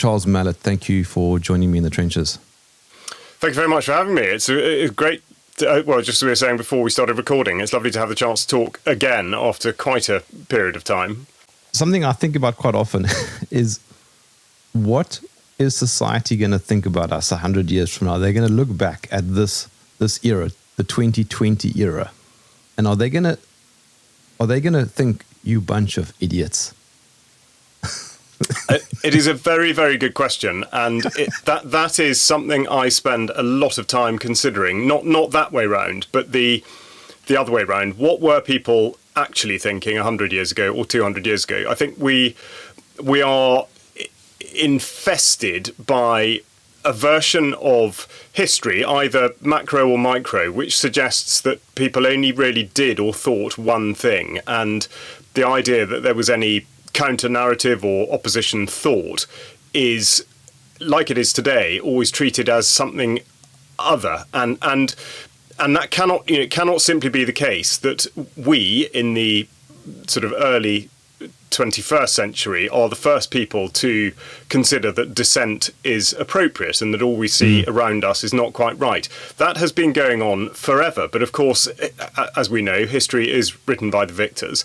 Charles Malet, thank you for joining me in the trenches. Thank you very much for having me. It's great. Just as we were saying before we started recording, it's lovely to have the chance to talk again after quite a period of time. Something I think about quite often is, what is society going to think about us 100 years from now? They're going to look back at this era, the 2020 era, and are they going to think, you bunch of idiots? It is a very, very good question, and that is something I spend a lot of time considering. Not that way round, but the other way round. What were people actually thinking 100 years ago or 200 years ago? I think we are infested by a version of history, either macro or micro, which suggests that people only really did or thought one thing, and the idea that there was any counter-narrative or opposition thought is, like it is today, always treated as something other, and that cannot simply be the case that we in the sort of early 21st century are the first people to consider that dissent is appropriate and that all we see around us is not quite right. That has been going on forever, but of course, as we know, history is written by the victors.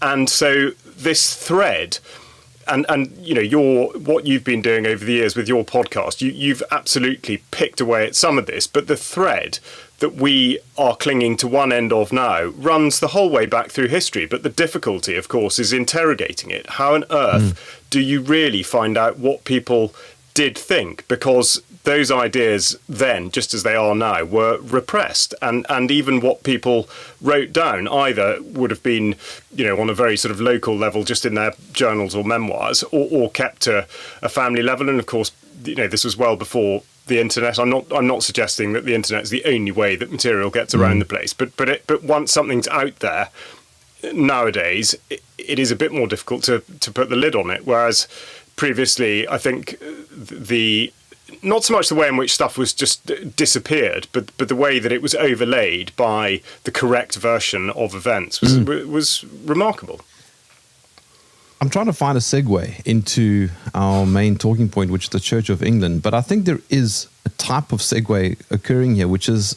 And so this thread, and what you've been doing over the years with your podcast, you've absolutely picked away at some of this, but the thread that we are clinging to one end of now runs the whole way back through history. But the difficulty, of course, is interrogating it. How on earth do you really find out what people did think? Because those ideas then, just as they are now, were repressed, and even what people wrote down either would have been, on a very sort of local level, just in their journals or memoirs, or kept to a family level. And of course, this was well before the internet. I'm not suggesting that the internet is the only way that material gets around the place, but once something's out there nowadays, it is a bit more difficult to put the lid on it. Whereas previously, I think not so much the way in which stuff was just disappeared, but the way that it was overlaid by the correct version of events was remarkable. I'm trying to find a segue into our main talking point, which is the Church of England. But I think there is a type of segue occurring here, which is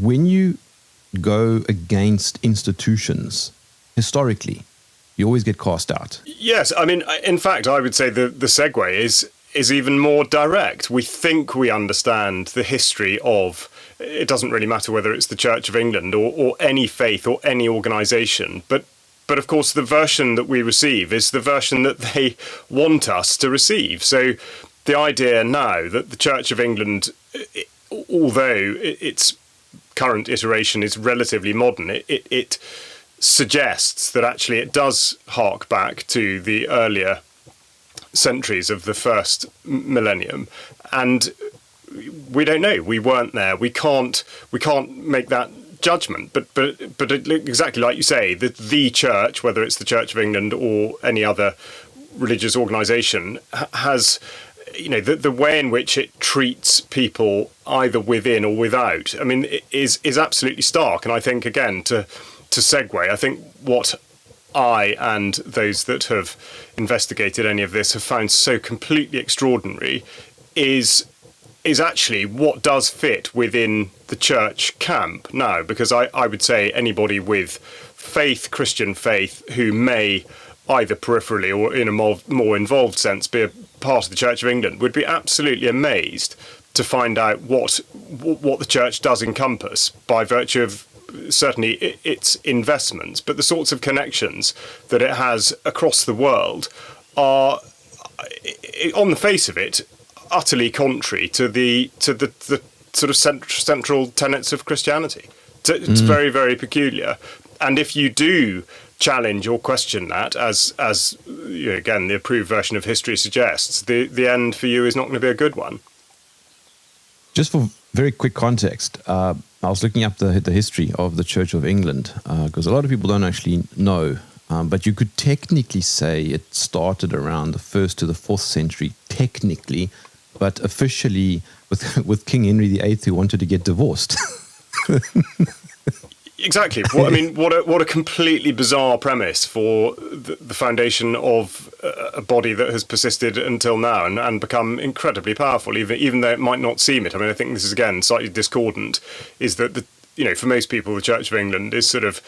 when you go against institutions, historically, you always get cast out. Yes, I mean, in fact, I would say the segue is even more direct. We think we understand the history of, it doesn't really matter whether it's the Church of England or any faith or any organisation, but of course the version that we receive is the version that they want us to receive. So the idea now that the Church of England, although its current iteration is relatively modern, it suggests that actually it does hark back to the earlier centuries of the first millennium, and we don't know. We weren't there. We can't make that judgment. But exactly like you say, the church, whether it's the Church of England or any other religious organisation, has the way in which it treats people either within or without. I mean, it is absolutely stark. And I think, again, to segue, I think what I and those that have investigated any of this have found so completely extraordinary is actually what does fit within the church camp now, because I would say anybody with faith, Christian faith, who may either peripherally or in a more involved sense be a part of the Church of England would be absolutely amazed to find out what the church does encompass by virtue of certainly its investments, but the sorts of connections that it has across the world are, on the face of it, utterly contrary to the sort of central tenets of Christianity. It's very, very peculiar. And if you do challenge or question that, as again the approved version of history suggests, the end for you is not going to be a good one. Just for very quick context, I was looking up the history of the Church of England, because a lot of people don't actually know, but you could technically say it started around the 1st to the 4th century, technically, but officially with King Henry VIII, who wanted to get divorced. Exactly. What a completely bizarre premise for the foundation of a body that has persisted until now and become incredibly powerful, even though it might not seem it. I mean, I think this is again slightly discordant. Is that for most people, the Church of England is sort of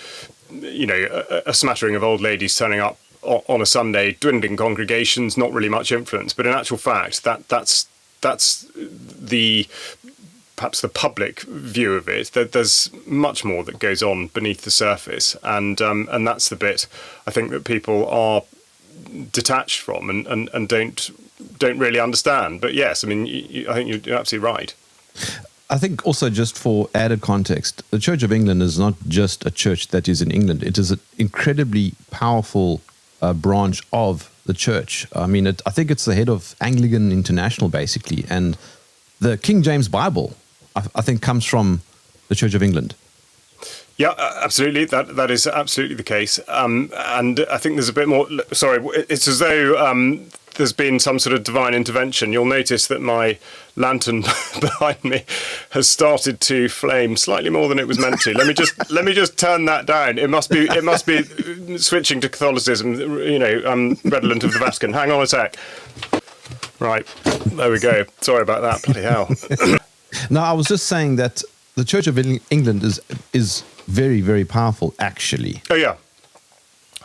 a smattering of old ladies turning up on a Sunday, dwindling congregations, not really much influence. But in actual fact, that's perhaps the public view of it. That there's much more that goes on beneath the surface, and that's the bit I think that people are detached from and don't really understand. But yes, I mean, I think you're absolutely right. I think also, just for added context, the Church of England is not just a church that is in England. It is an incredibly powerful branch of the church. I mean, I think it's the head of Anglican International, basically. And the King James Bible, I think, comes from the Church of England. Yeah, absolutely. That is absolutely the case. And I think there's a bit more. Sorry, it's as though there's been some sort of divine intervention. You'll notice that my lantern behind me has started to flame slightly more than it was meant to. Let me just turn that down. It must be switching to Catholicism. Redolent of the Vatican. Hang on a sec. Right, there we go. Sorry about that. Bloody hell. No, I was just saying that the Church of England is very, very powerful, actually. Oh yeah,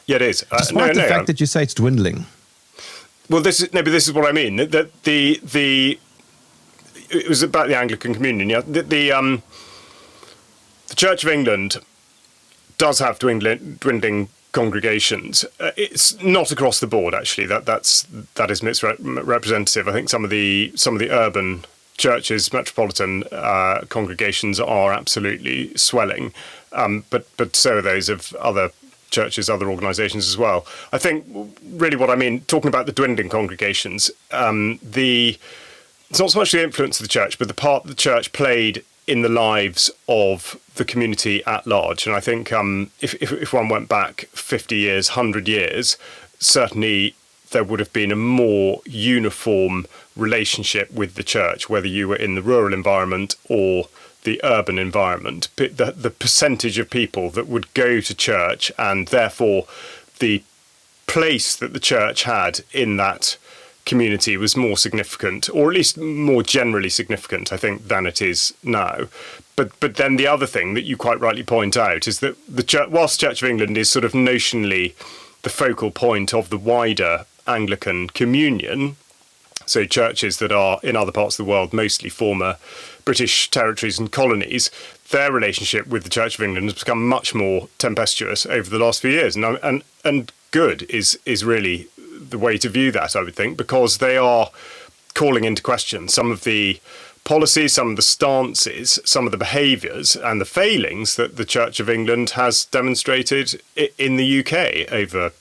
it is. Despite the fact that you say it's dwindling. Well, this is what I mean. That it was about the Anglican Communion. Yeah, the Church of England does have dwindling congregations. It's not across the board, actually. That is misrepresentative. I think some of the urban churches, metropolitan congregations, are absolutely swelling, but so are those of other churches, other organisations as well. I think really what I mean, talking about the dwindling congregations, it's not so much the influence of the church, but the part the church played in the lives of the community at large. And I think if one went back 50 years, 100 years, certainly there would have been a more uniform relationship with the church, whether you were in the rural environment or the urban environment. The percentage of people that would go to church, and therefore the place that the church had in that community, was more significant, or at least more generally significant, I think, than it is now. But then the other thing that you quite rightly point out is that the church, whilst Church of England is sort of notionally the focal point of the wider Anglican communion, so churches that are in other parts of the world, mostly former British territories and colonies, their relationship with the Church of England has become much more tempestuous over the last few years. And good is really the way to view that, I would think, because they are calling into question some of the policies, some of the stances, some of the behaviours and the failings that the Church of England has demonstrated in the UK over,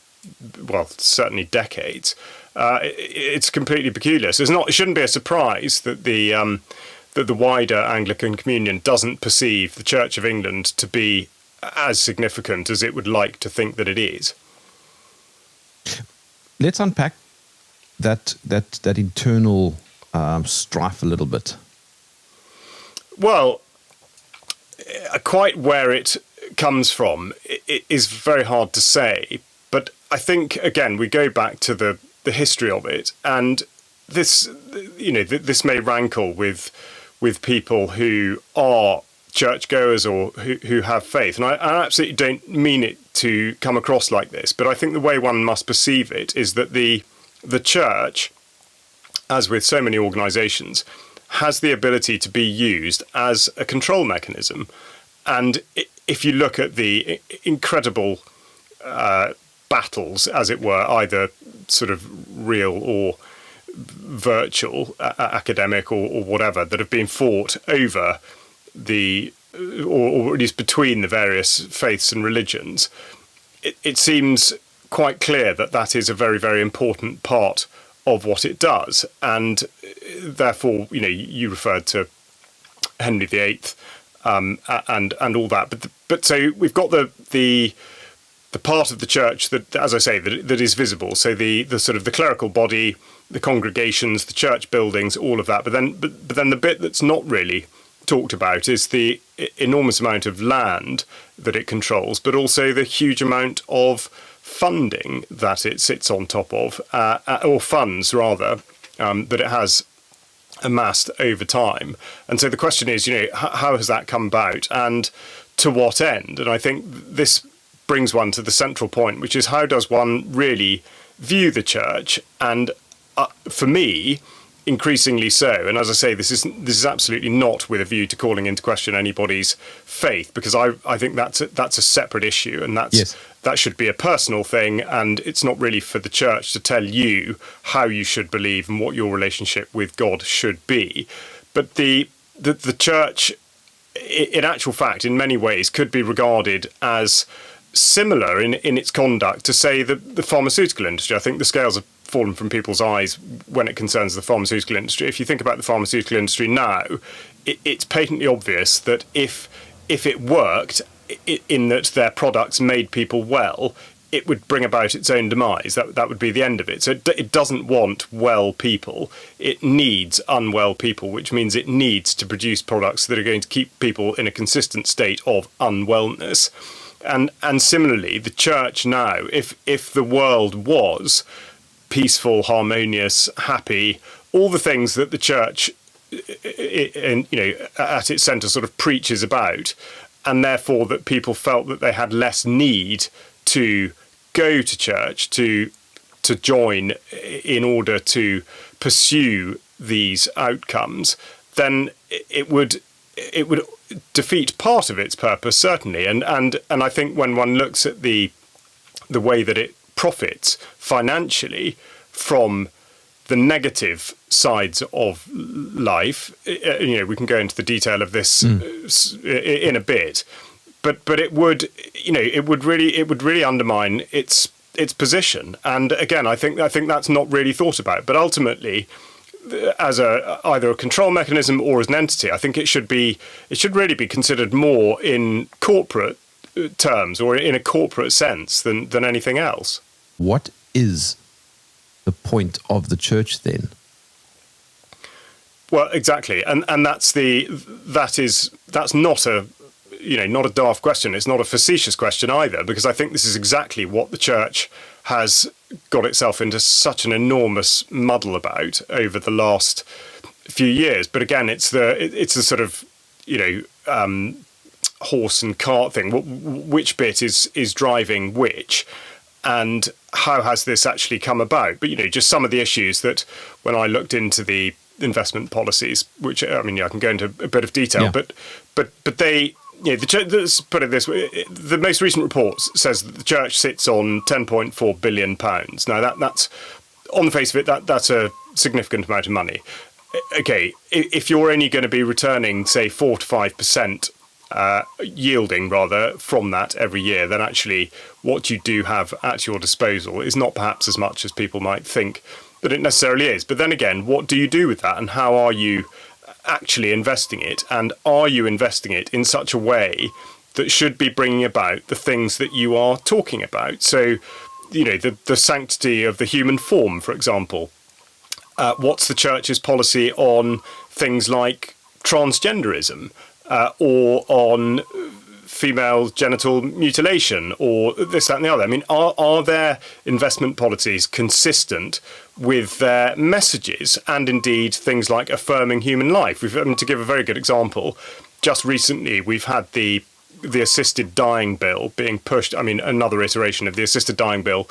well, certainly decades. It's completely peculiar. So it shouldn't be a surprise that the wider Anglican communion doesn't perceive the Church of England to be as significant as it would like to think that it is. Let's unpack that internal strife a little bit. Well, quite where it comes from, it is very hard to say. But I think, again, we go back to the history of it, and this may rankle with people who are churchgoers or who have faith. And I absolutely don't mean it to come across like this, but I think the way one must perceive it is that the church, as with so many organisations, has the ability to be used as a control mechanism. And if you look at the incredible battles, as it were, either sort of real or virtual, academic or whatever, that have been fought over or at least between the various faiths and religions, it seems quite clear that is a very, very important part of what it does. And therefore, you referred to Henry VIII and all that. But so we've got the part of the church that, as I say, that is visible. So the sort of the clerical body, the congregations, the church buildings, all of that. But then the bit that's not really talked about is the enormous amount of land that it controls, but also the huge amount of funding that it sits on top of, or funds rather, that it has amassed over time. And so the question is, how has that come about and to what end? And I think this brings one to the central point, which is how does one really view the church? And for me, increasingly so. And as I say, this is absolutely not with a view to calling into question anybody's faith, because I think that's a separate issue, and that should be a personal thing, and it's not really for the church to tell you how you should believe and what your relationship with God should be. But the church, in actual fact, in many ways, could be regarded as similar in its conduct to, say, the pharmaceutical industry. I think the scales have fallen from people's eyes when it concerns the pharmaceutical industry. If you think about the pharmaceutical industry now, it's patently obvious that if it worked, in that their products made people well, it would bring about its own demise. That would be the end of it. So it doesn't want well people. It needs unwell people, which means it needs to produce products that are going to keep people in a consistent state of unwellness. And similarly, the church now, if the world was peaceful, harmonious, happy, all the things that the church, at its centre, sort of preaches about, and therefore that people felt that they had less need to go to church, to join in order to pursue these outcomes, then it would defeat part of its purpose, certainly. And I think when one looks at the way that it profits financially from the negative sides of life, we can go into the detail of this in a bit, but it would really undermine its position. And again, I think that's not really thought about. But ultimately, as either a control mechanism or as an entity, I think it should really be considered more in corporate terms or in a corporate sense than anything else. What is the point of the church then? Well, exactly, and that's not a not a daft question. It's not a facetious question either, because I think this is exactly what the church has got itself into such an enormous muddle about over the last few years. But again, it's the sort of horse and cart thing. Which bit is driving which, and how has this actually come about? But just some of the issues that when I looked into the investment policies, which I can go into a bit of detail, but they. The church, let's put it this way, the most recent report says that the church sits on £10.4 billion. Now, that's on the face of it, that's a significant amount of money. Okay, if you're only going to be returning, say, 4 to 5%, yielding rather, from that every year, then actually what you do have at your disposal is not perhaps as much as people might think that it necessarily is. But then again, what do you do with that, and how are you actually investing it, and are you investing it in such a way that should be bringing about the things that you are talking about? So, the sanctity of the human form, for example. What's the church's policy on things like transgenderism, or on female genital mutilation, or this, that, and the other? I mean, are their investment policies consistent with their messages, and indeed things like affirming human life? To give a very good example, just recently we've had the assisted dying bill being pushed. Another iteration of the assisted dying bill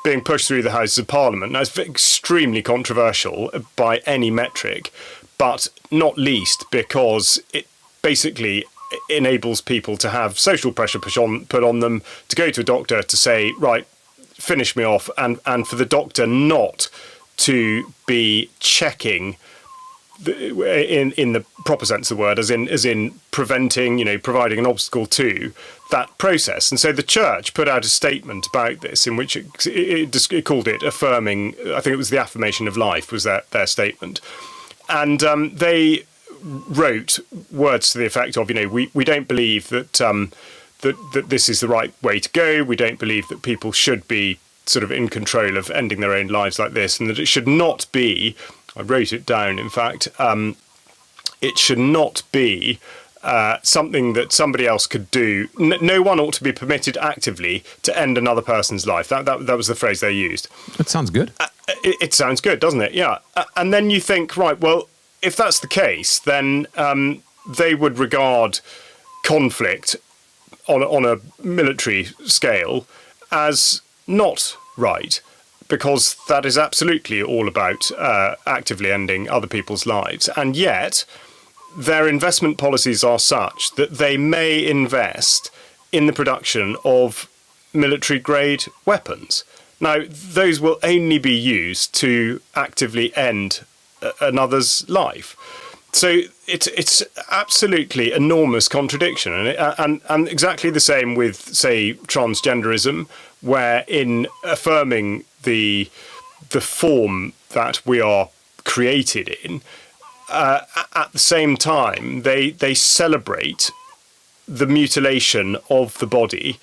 being pushed through the Houses of Parliament. Now, it's extremely controversial by any metric, but not least because it basically enables people to have social pressure put on them to go to a doctor to say, right, finish me off, and for the doctor not to be checking in the proper sense of the word, as in preventing, providing an obstacle to that process. And so the church put out a statement about this in which it called it affirming. I think it was the affirmation of life was their statement, and they wrote words to the effect of, we don't believe that that this is the right way to go. We don't believe that people should be sort of in control of ending their own lives like this, and that it should not be, I wrote it down, in fact, it should not be something that somebody else could do. No one ought to be permitted actively to end another person's life. That was the phrase they used. It sounds good. It sounds good, doesn't it? Yeah. And then you think, right, well, if that's the case, then they would regard conflict on a military scale as not right, because that is absolutely all about actively ending other people's lives. And yet their investment policies are such that they may invest in the production of military-grade weapons. Now, those will only be used to actively end another's life. So it's absolutely enormous contradiction, and exactly the same with, say, transgenderism, where in affirming the form that we are created in, at the same time they celebrate the mutilation of the body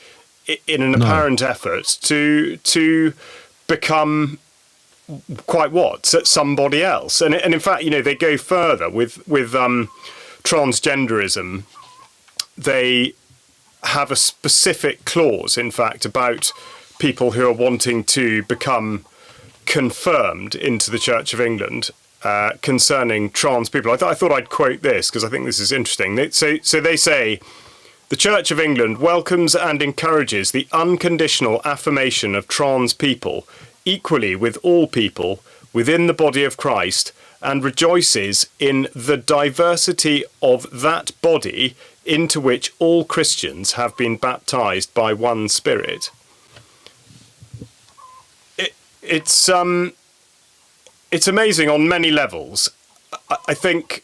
in an apparent effort to become quite somebody else. And in fact, they go further with transgenderism. They have a specific clause, in fact, about people who are wanting to become confirmed into the Church of England concerning trans people. I thought I'd quote this because I think this is interesting. So they say, the Church of England welcomes and encourages the unconditional affirmation of trans people equally with all people within the body of Christ, and rejoices in the diversity of that body into which all Christians have been baptized by one Spirit. It's amazing on many levels. I think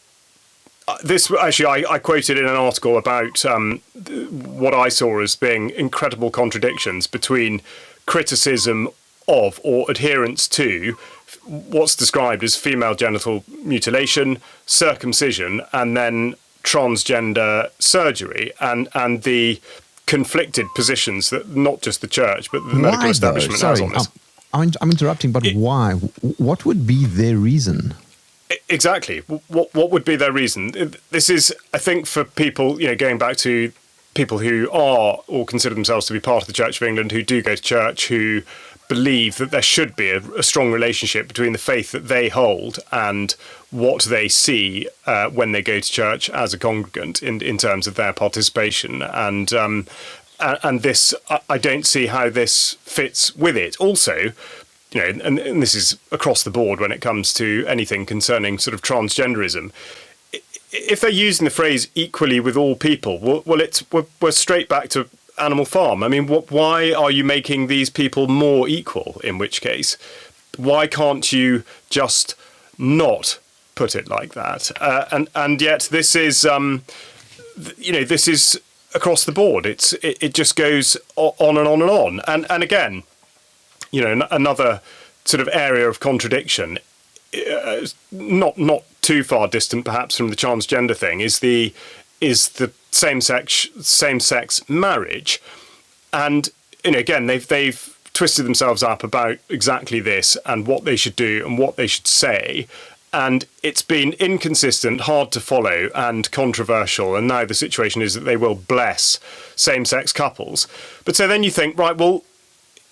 this, actually, I quoted in an article about what I saw as being incredible contradictions between criticism of or adherence to what's described as female genital mutilation, circumcision, and then transgender surgery, and the conflicted positions that not just the church but the medical establishment has on this. I'm interrupting, but why? What would be their reason? Exactly. What would be their reason? This is, I think, for people, going back to people who are or consider themselves to be part of the Church of England, who do go to church, who believe that there should be a strong relationship between the faith that they hold and what they see when they go to church as a congregant in terms of their participation. And this, I don't see how this fits with it. Also, and this is across the board when it comes to anything concerning sort of transgenderism. If they're using the phrase equally with all people, well, we're straight back to Animal Farm. I mean, why are you making these people more equal? In which case, why can't you just not put it like that? And yet, this is, this is across the board. It just goes on and on and on. And again, another sort of area of contradiction, not too far distant perhaps from the transgender thing, is the same-sex marriage. And again, they've twisted themselves up about exactly this and what they should do and what they should say, and it's been inconsistent, hard to follow, and controversial. And now the situation is that they will bless same-sex couples. But so then you think, right, well,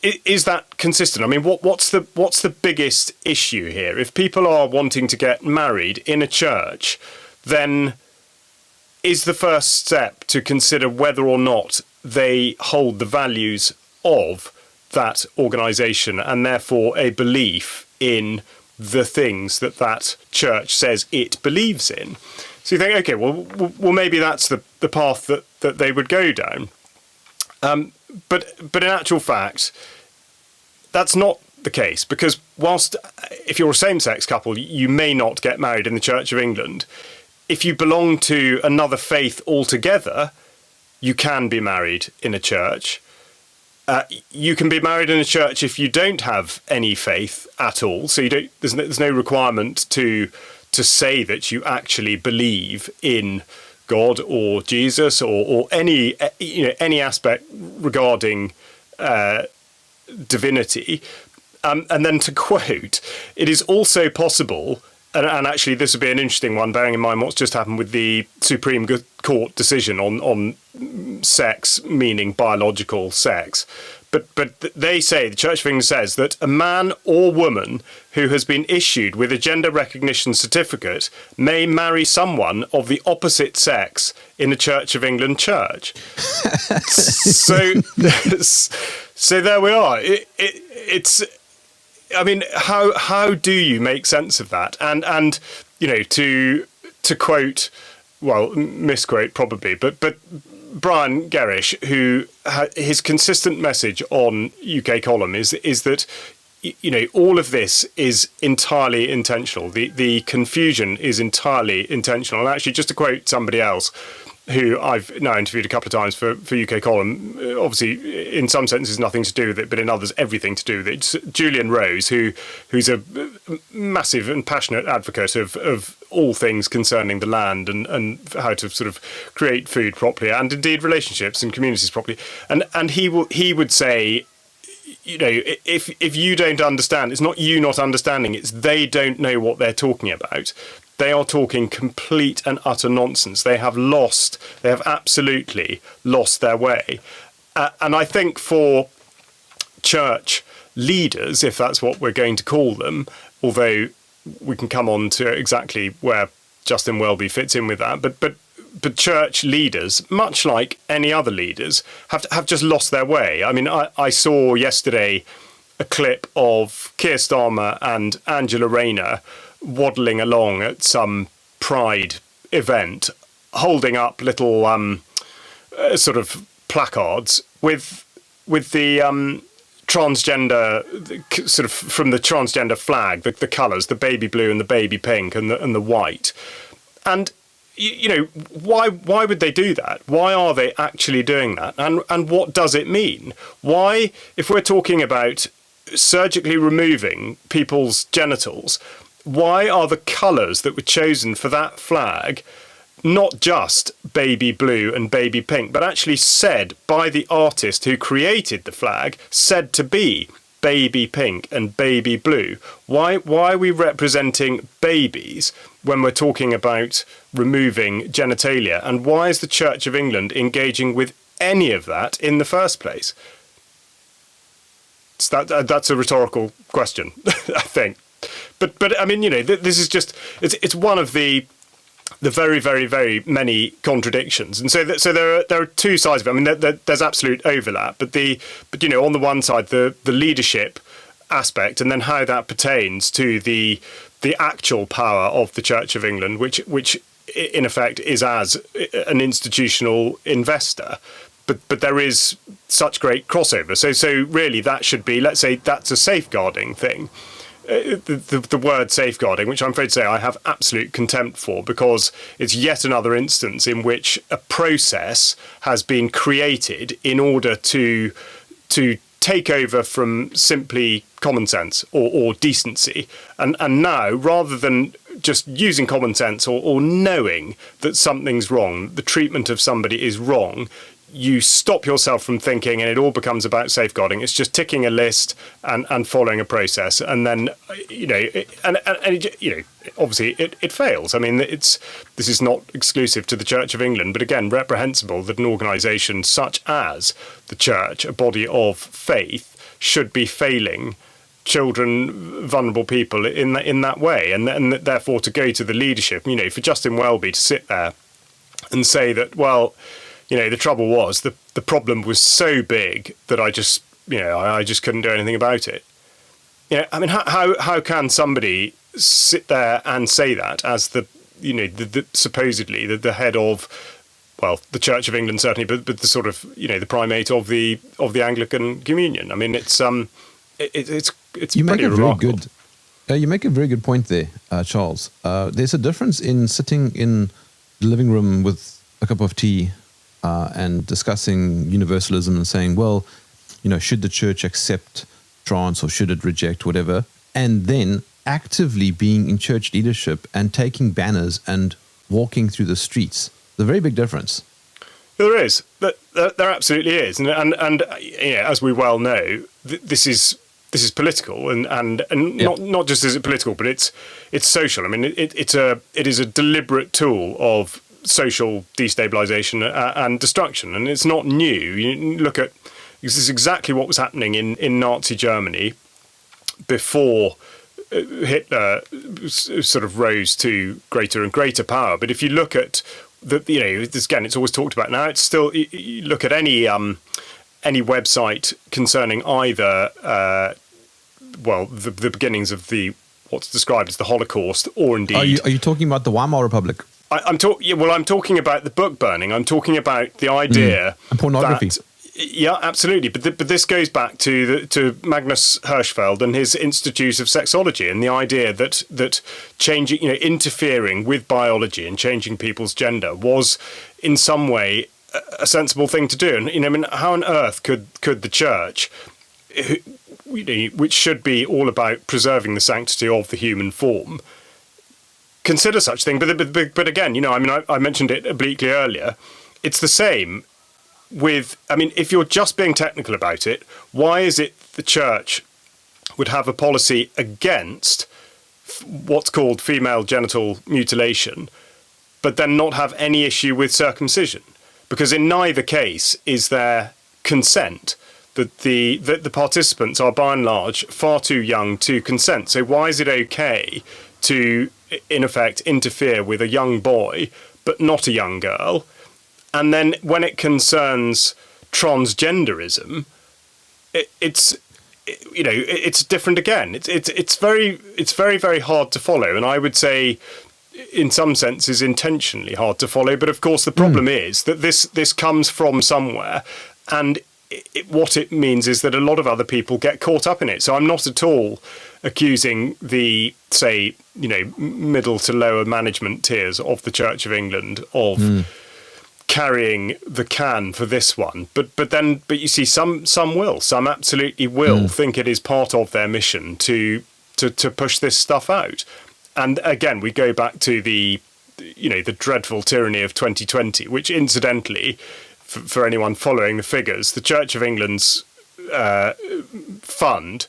is that consistent? I mean, what's the biggest issue here? If people are wanting to get married in a church, then is the first step to consider whether or not they hold the values of that organisation and therefore a belief in the things that church says it believes in. So you think, okay, well maybe that's the path that they would go down. But in actual fact, that's not the case, because whilst if you're a same-sex couple, you may not get married in the Church of England, if you belong to another faith altogether, you can be married in a church. You can be married in a church if you don't have any faith at all. So there's no requirement to say that you actually believe in God or Jesus or any aspect regarding divinity. And then to quote, it is also possible and actually this would be an interesting one, bearing in mind what's just happened with the Supreme Court decision on sex, meaning biological sex. But they say, the Church of England says, that a man or woman who has been issued with a gender recognition certificate may marry someone of the opposite sex in a Church of England church. So there we are. It's. I mean, how do you make sense of that? And you know, to quote, well, misquote probably, but Brian Gerrish, who his consistent message on UK Column is that, you know, all of this is entirely intentional. The confusion is entirely intentional. And actually, just to quote somebody else who I've now interviewed a couple of times for UK Column, obviously in some senses nothing to do with it, but in others everything to do with it. It's Julian Rose, who's a massive and passionate advocate of all things concerning the land and how to sort of create food properly, and indeed relationships and communities properly. And he would say, you know, if you don't understand, it's not you not understanding, it's they don't know what they're talking about. They are talking complete and utter nonsense. They have absolutely lost their way. And I think for church leaders, if that's what we're going to call them, although we can come on to exactly where Justin Welby fits in with that, but church leaders, much like any other leaders, have just lost their way. I mean, I saw yesterday a clip of Keir Starmer and Angela Rayner waddling along at some Pride event, holding up little sort of placards with the transgender, sort of from the transgender flag, the colours, the baby blue and the baby pink and the white. And you know, why would they do that? Why are they actually doing that? And what does it mean? Why, if we're talking about surgically removing people's genitals, why are the colours that were chosen for that flag not just baby blue and baby pink, but actually said by the artist who created the flag, said to be baby pink and baby blue? Why are we representing babies when we're talking about removing genitalia? And why is the Church of England engaging with any of that in the first place? So that's a rhetorical question, I think. But I mean, you know, this is just, it's one of the very, very, very many contradictions. And so there are two sides of it. I mean, there's absolute overlap, but you know, on the one side, the leadership aspect, and then how that pertains to the actual power of the Church of England, which in effect is as an institutional investor. But there is such great crossover. So really that should be, let's say that's a safeguarding thing. The word safeguarding, which I'm afraid to say I have absolute contempt for, because it's yet another instance in which a process has been created in order to take over from simply common sense or decency. And now, rather than just using common sense or knowing that something's wrong, the treatment of somebody is wrong, you stop yourself from thinking, and it all becomes about safeguarding. It's just ticking a list and following a process, and then you know, and you know, obviously it fails. I mean, this is not exclusive to the Church of England, but again, reprehensible that an organisation such as the Church, a body of faith, should be failing children, vulnerable people in that way, and therefore to go to the leadership, you know, for Justin Welby to sit there and say that, well, you know, the trouble was the problem was so big that I just couldn't do anything about it. You know, I mean, how can somebody sit there and say that as the supposedly the head of, well, the Church of England certainly, but the sort of, you know, the primate of the Anglican Communion? I mean, it's you make pretty a remarkable. You make a very good point there, Charles. There's a difference in sitting in the living room with a cup of tea and discussing universalism and saying, well, you know, should the church accept trans or should it reject whatever, and then actively being in church leadership and taking banners and walking through the streets. There's a very big difference. There is. There absolutely is. And you know, as we well know, this is this is political, and not just is it political, but it's social. I mean, it is a deliberate tool of social destabilization and destruction, and it's not new. You look at, this is exactly what was happening in Nazi Germany before Hitler sort of rose to greater and greater power. But if you look at this, again, it's always talked about. Now it's still, you look at any website concerning either the beginnings of what's described as the Holocaust, or indeed, are you talking about the Weimar Republic? I'm talking about the book burning. I'm talking about the idea and pornography. Yeah, absolutely. But this goes back to Magnus Hirschfeld and his Institute of Sexology, and the idea that changing, interfering with biology and changing people's gender was in some way a sensible thing to do. And I mean, how on earth could the church, which should be all about preserving the sanctity of the human form, consider such thing? But again, I mentioned it obliquely earlier. It's the same with, I mean, if you're just being technical about it, why is it the church would have a policy against what's called female genital mutilation, but then not have any issue with circumcision? Because in neither case is there consent. That the participants are by and large far too young to consent. So why is it okay to, in effect, interfere with a young boy but not a young girl? And then when it concerns transgenderism, it's different again. It's very, very hard to follow, and I would say, in some senses, intentionally hard to follow. But of course, the problem is that this comes from somewhere, and what it means is that a lot of other people get caught up in it. So I'm not at all accusing the, say, middle to lower management tiers of the Church of England of carrying the can for this one, but you see, some absolutely will think it is part of their mission to push this stuff out. And again, we go back to the dreadful tyranny of 2020, which incidentally, for anyone following the figures, the Church of England's fund,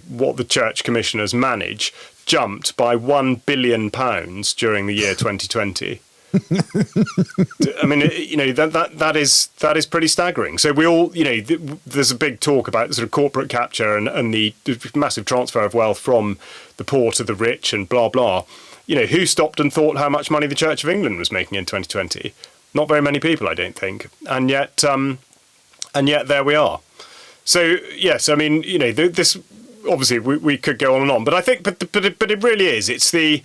what the Church Commissioners manage, jumped by £1 billion during the year 2020. I mean, that is pretty staggering. So we all, there's a big talk about the sort of corporate capture and the massive transfer of wealth from the poor to the rich and blah blah. Who stopped and thought how much money the Church of England was making in 2020? Not very many people, I don't think. And yet there we are. So yes, I mean, this obviously we could go on and on, but I think, but it really is. It's the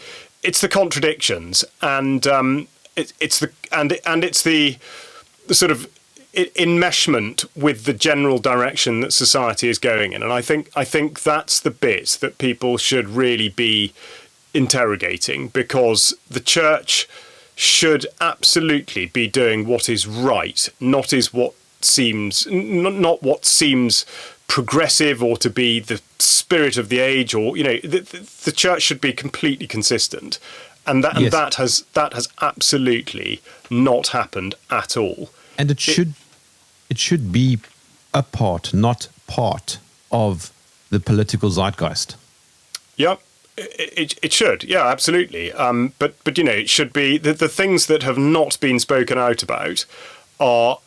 contradictions, and it's the sort of enmeshment with the general direction that society is going in. And I think that's the bit that people should really be interrogating, because the church should absolutely be doing what is right, not what seems progressive or to be the spirit of the age, or the church should be completely consistent, and that has absolutely not happened at all. And it should be a part, not part of the political zeitgeist. Yeah, it should. Yeah, absolutely. But it should be the things that have not been spoken out about are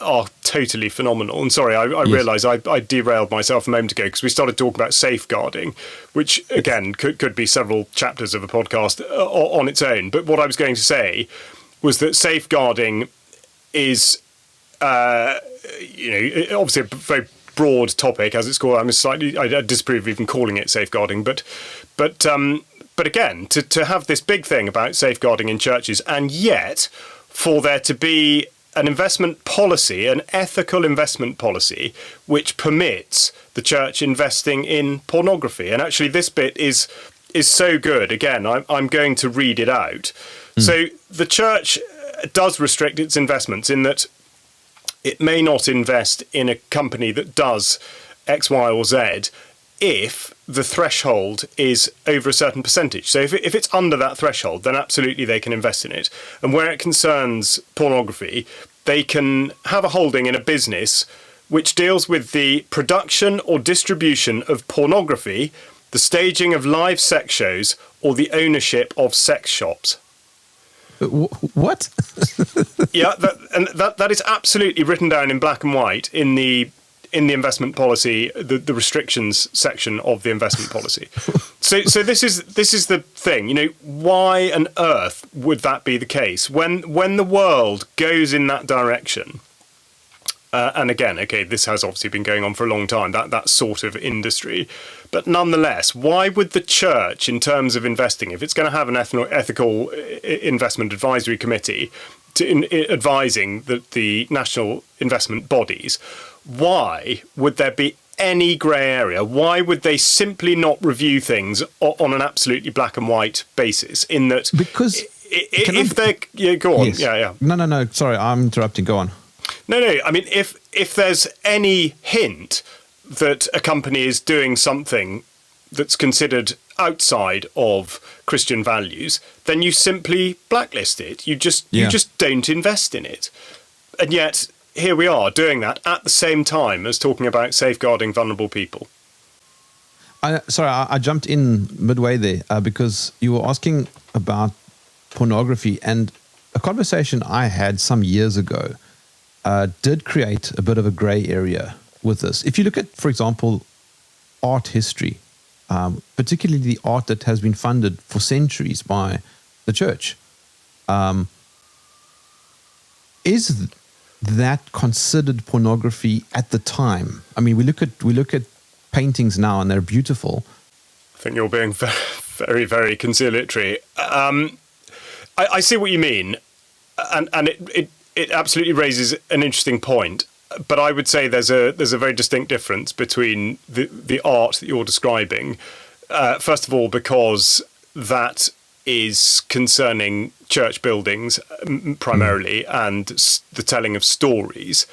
totally phenomenal. And sorry, I realise I derailed myself a moment ago, because we started talking about safeguarding, which again could be several chapters of a podcast on its own. But what I was going to say was that safeguarding is, obviously a very broad topic, as it's called. I disapprove of even calling it safeguarding, but again, to have this big thing about safeguarding in churches, and yet for there to be an investment policy, an ethical investment policy, which permits the church investing in pornography. And actually, this bit is so good. Again, I'm going to read it out. So the church does restrict its investments in that it may not invest in a company that does X, Y, or Z if the threshold is over a certain percentage. So if it's under that threshold, then absolutely they can invest in it. And where it concerns pornography, they can have a holding in a business which deals with the production or distribution of pornography, the staging of live sex shows, or the ownership of sex shops. What? Yeah, that is absolutely written down in black and white in the investment policy, the restrictions section of the investment policy. So this is the thing. Why on earth would that be the case when the world goes in that direction? And again, okay, this has obviously been going on for a long time, that sort of industry. But nonetheless, why would the church, in terms of investing, if it's going to have an ethical investment advisory committee advising the national investment bodies, why would there be any grey area? Why would they simply not review things on an absolutely black and white basis? In that, because if they're go on, yes. No. Sorry, I'm interrupting. Go on. No. I mean, if there's any hint that a company is doing something that's considered outside of Christian values, then you simply blacklist it. You just don't invest in it. And yet here we are doing that at the same time as talking about safeguarding vulnerable people. I jumped in midway there because you were asking about pornography, and a conversation I had some years ago did create a bit of a grey area with this. If you look at, for example, art history, particularly the art that has been funded for centuries by the church, is that considered pornography at the time? I mean, we look at paintings now and they're beautiful. I think you're being very, very conciliatory. I see what you mean, and it absolutely raises an interesting point. But I would say there's a very distinct difference between the art that you're describing. First of all, because that is concerning church buildings primarily and the telling of stories.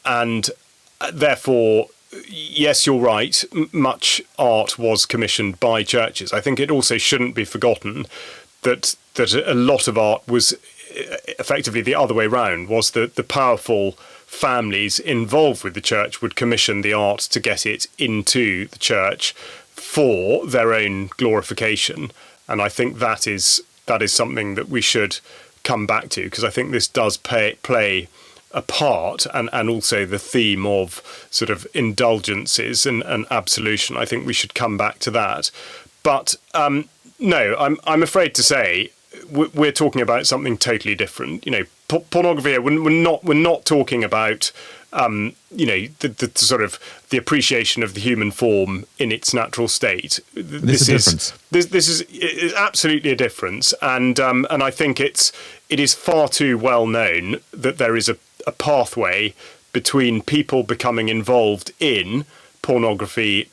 And therefore, yes, you're right, much art was commissioned by churches. I think it also shouldn't be forgotten that a lot of art was effectively the other way round, was that the powerful families involved with the church would commission the art to get it into the church for their own glorification. And I think that is something that we should come back to, because I think this does play a part, and also the theme of sort of indulgences and absolution. I think we should come back to that. But no, I'm afraid to say we're talking about something totally different. Pornography. We're not talking about the sort of the appreciation of the human form in its natural state. This is absolutely a difference, and I think it is far too well known that there is a pathway between people becoming involved in pornography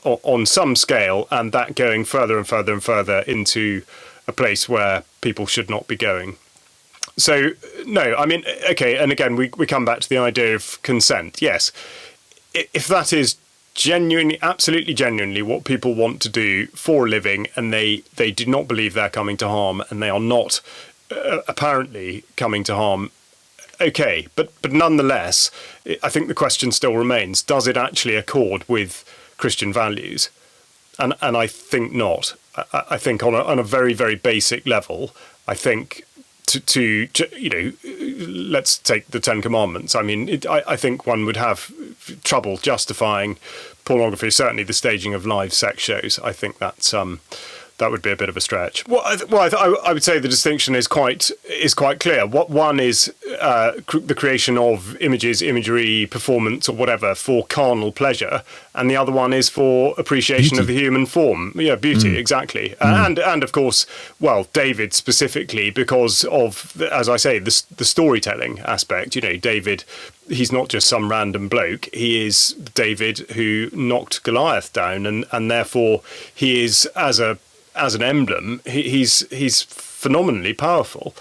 on some scale, and that going further and further and further into a place where people should not be going. So, no, I mean, okay, and again, we come back to the idea of consent. Yes, if that is absolutely genuinely what people want to do for a living, and they do not believe they're coming to harm, and they are not apparently coming to harm, okay, but nonetheless, I think the question still remains, does it actually accord with Christian values? And I think not. I think on a very, very basic level, I think to let's take the Ten Commandments. I mean, I think one would have trouble justifying pornography, certainly the staging of live sex shows. I think that would be a bit of a stretch. I would say the distinction is quite clear. What one is the creation of imagery, performance, or whatever for carnal pleasure, and the other one is for appreciation beauty of the human form. Yeah, beauty, exactly. And of course, David specifically, because of, as I say, the storytelling aspect. David, he's not just some random bloke. He is David who knocked Goliath down, and therefore he is as an emblem, he's phenomenally powerful,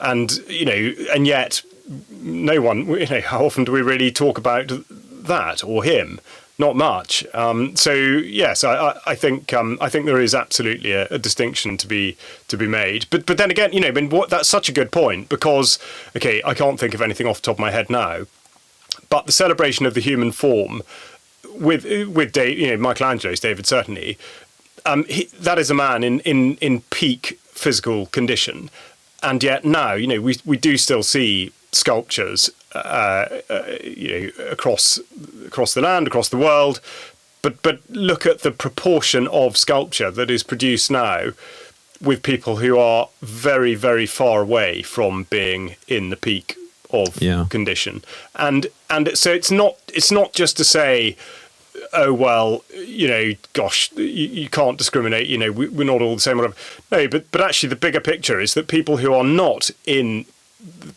and yet no one. How often do we really talk about that or him? Not much. So yes, I think there is absolutely a distinction to be made. But then again, that's such a good point, because I can't think of anything off the top of my head now. but the celebration of the human form with Michelangelo's David certainly. That is a man in peak physical condition, and yet now we do still see sculptures across the land, across the world, but look at the proportion of sculpture that is produced now with people who are very, very far away from being in the peak of condition, and so it's not just to say, oh, well, gosh, you can't discriminate, we're not all the same, whatever. No, but actually the bigger picture is that people who are not in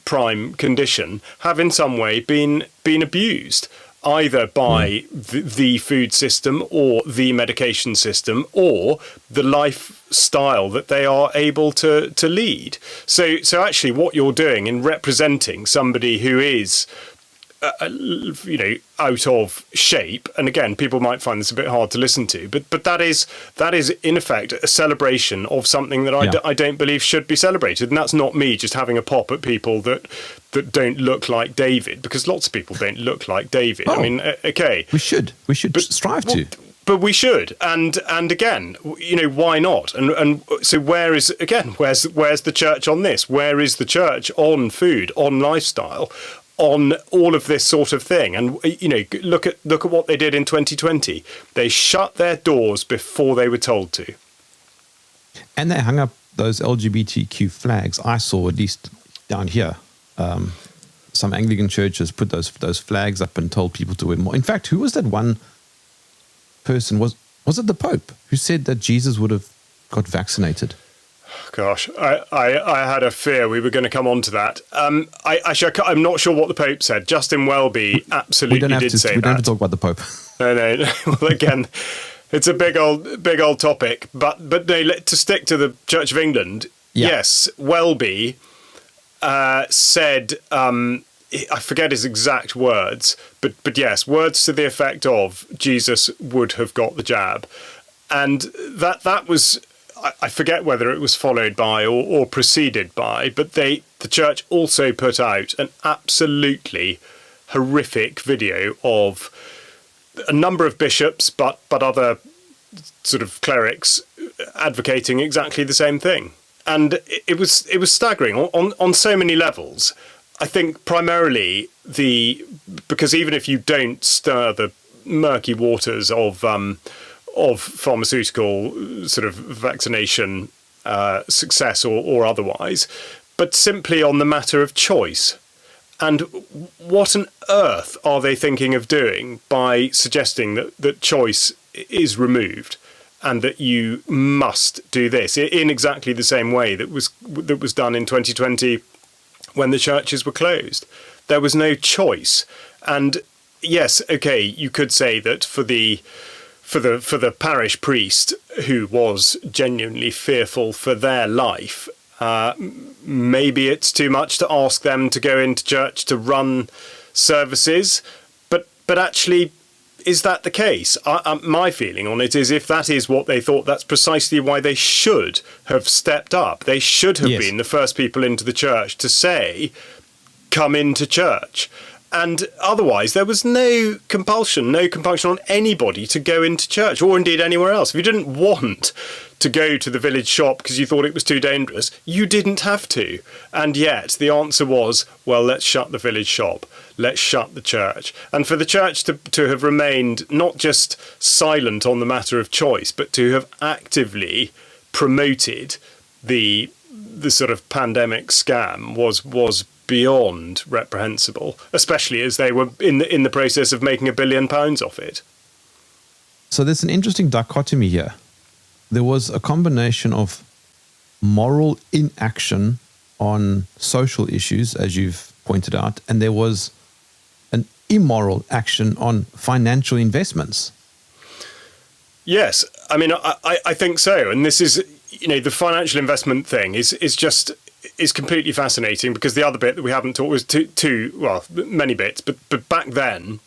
prime condition have in some way been abused, either by the food system or the medication system or the lifestyle that they are able to lead. So actually what you're doing in representing somebody who is out of shape, and again, people might find this a bit hard to listen to, but that is in effect a celebration of something that I don't believe should be celebrated, and that's not me just having a pop at people that don't look like David, because lots of people don't look like David. I mean, okay, we should strive to. But we should, and again, why not? And so where's the church on this? Where is the church on food, on lifestyle, on all of this sort of thing? And look at what they did in 2020. They shut their doors before they were told to, and they hung up those LGBTQ flags. I saw, at least down here, some Anglican churches put those flags up and told people to wear more. In fact, who was that one person? Was it the Pope who said that Jesus would have got vaccinated? Gosh, I had a fear we were going to come on to that. I'm not sure what the Pope said. Justin Welby absolutely did say that. We don't have to talk about the Pope. No. Well, again, it's a big old topic. But no, to stick to the Church of England, yes, Welby said, I forget his exact words, but yes, words to the effect of Jesus would have got the jab. And that was, I forget whether it was followed by or preceded by, but the church also put out an absolutely horrific video of a number of bishops, but other sort of clerics advocating exactly the same thing. And it was staggering on so many levels. I think primarily because even if you don't stir the murky waters of pharmaceutical sort of vaccination success or otherwise, but simply on the matter of choice. And what on earth are they thinking of doing by suggesting that choice is removed and that you must do this in exactly the same way that was done in 2020 when the churches were closed? There was no choice. And yes, okay, you could say that for the parish priest who was genuinely fearful for their life, maybe it's too much to ask them to go into church to run services, but actually, is that the case? My feeling on it is, if that is what they thought, that's precisely why they should have stepped up. They should have been the first people into the church to say, come into church. And otherwise, there was no compulsion on anybody to go into church, or indeed anywhere else. If you didn't want to go to the village shop because you thought it was too dangerous, you didn't have to. And yet the answer was, well, let's shut the village shop. Let's shut the church. And for the church to have remained not just silent on the matter of choice, but to have actively promoted the sort of pandemic scam was beyond reprehensible, especially as they were in the process of making £1 billion off it. So there's an interesting dichotomy here. There was a combination of moral inaction on social issues, as you've pointed out, and there was an immoral action on financial investments. Yes, I mean, I think so. And this is, the financial investment thing is completely fascinating, because the other bit that we haven't talked was many bits, but back then,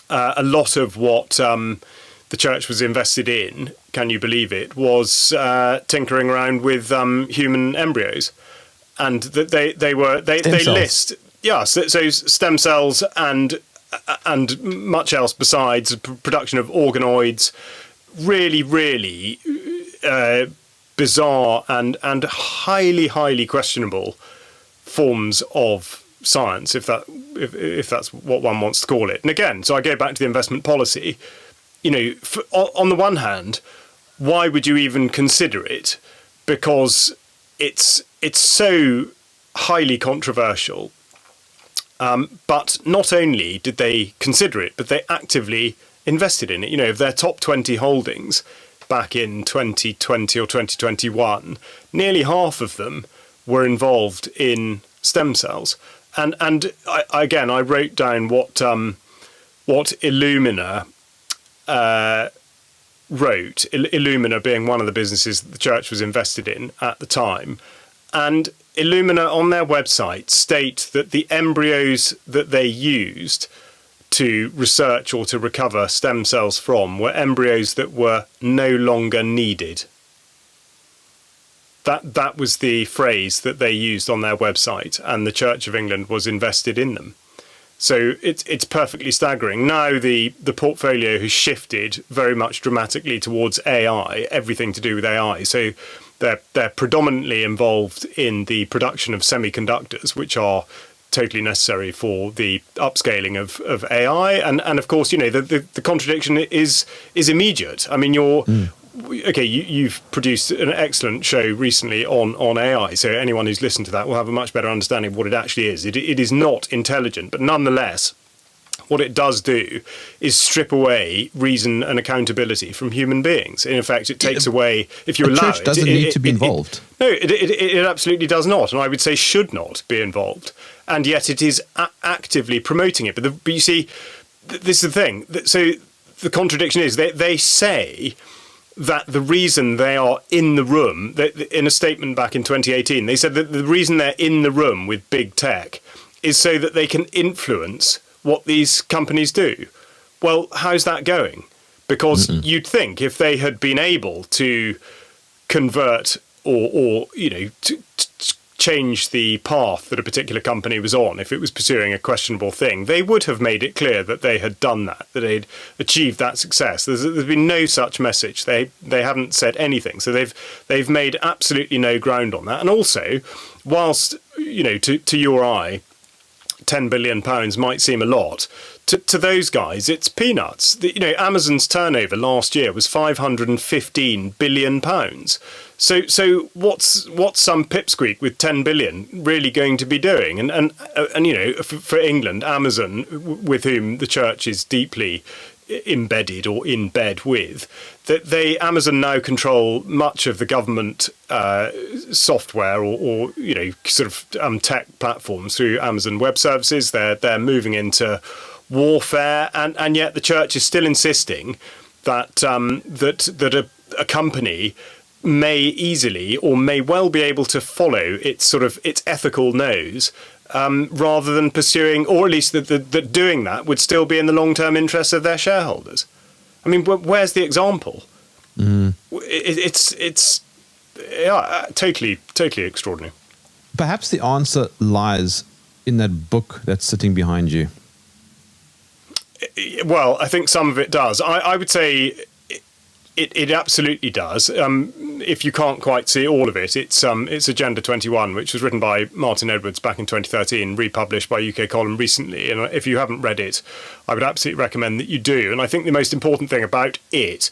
a lot of what the church was invested in, can you believe it, was tinkering around with human embryos, and that they list so stem cells and and much else besides, production of organoids, really bizarre and highly questionable forms of science, if that's what one wants to call it. And again, so I go back to the investment policy. On the one hand, why would you even consider it? Because it's so highly controversial. But not only did they consider it, but they actively invested in it. Of their top 20 holdings back in 2020 or 2021, nearly half of them were involved in stem cells. And I wrote down what Illumina wrote, Illumina being one of the businesses that the church was invested in at the time. And Illumina on their website state that the embryos that they used to research or to recover stem cells from were embryos that were no longer needed. That was the phrase that they used on their website, and the Church of England was invested in them. So it's perfectly staggering. Now the portfolio has shifted very much dramatically towards AI, everything to do with AI. So they're predominantly involved in the production of semiconductors, which are totally necessary for the upscaling of AI. And of course, the contradiction is immediate. I mean, you've produced an excellent show recently on AI, so anyone who's listened to that will have a much better understanding of what it actually is. It is not intelligent, but nonetheless, what it does do is strip away reason and accountability from human beings. In effect, it takes away, if you allow it... The church doesn't need to be involved. It absolutely does not, and I would say should not be involved. And yet it is actively promoting it. But you see, this is the thing. So the contradiction is they say that the reason they are in the room, in a statement back in 2018, they said that the reason they're in the room with big tech is so that they can influence what these companies do. Well, how's that going? Because you'd think if they had been able to convert or to change the path that a particular company was on, if it was pursuing a questionable thing, they would have made it clear that they had done that they'd achieved that success. There's been no such message. They haven't said anything. So they've made absolutely no ground on that. And also, whilst, to you or I, £10 billion might seem a lot, to those guys, it's peanuts. Amazon's turnover last year was £515 billion. So what's some pipsqueak with 10 billion really going to be doing? And for England, Amazon, with whom the church is deeply embedded or in bed with, that Amazon now control much of the government software or tech platforms through Amazon Web Services. They're moving into warfare, and yet the church is still insisting that a company may easily or may well be able to follow its ethical nose, rather than pursuing, or at least that doing that would still be in the long-term interests of their shareholders. I mean, where's the example? It's totally extraordinary. Perhaps the answer lies in that book that's sitting behind you. Well, I think some of it does. I would say it absolutely does. If you can't quite see all of it, it's Agenda 21, which was written by Martin Edwards back in 2013, republished by UK Column recently. And if you haven't read it, I would absolutely recommend that you do. And I think the most important thing about it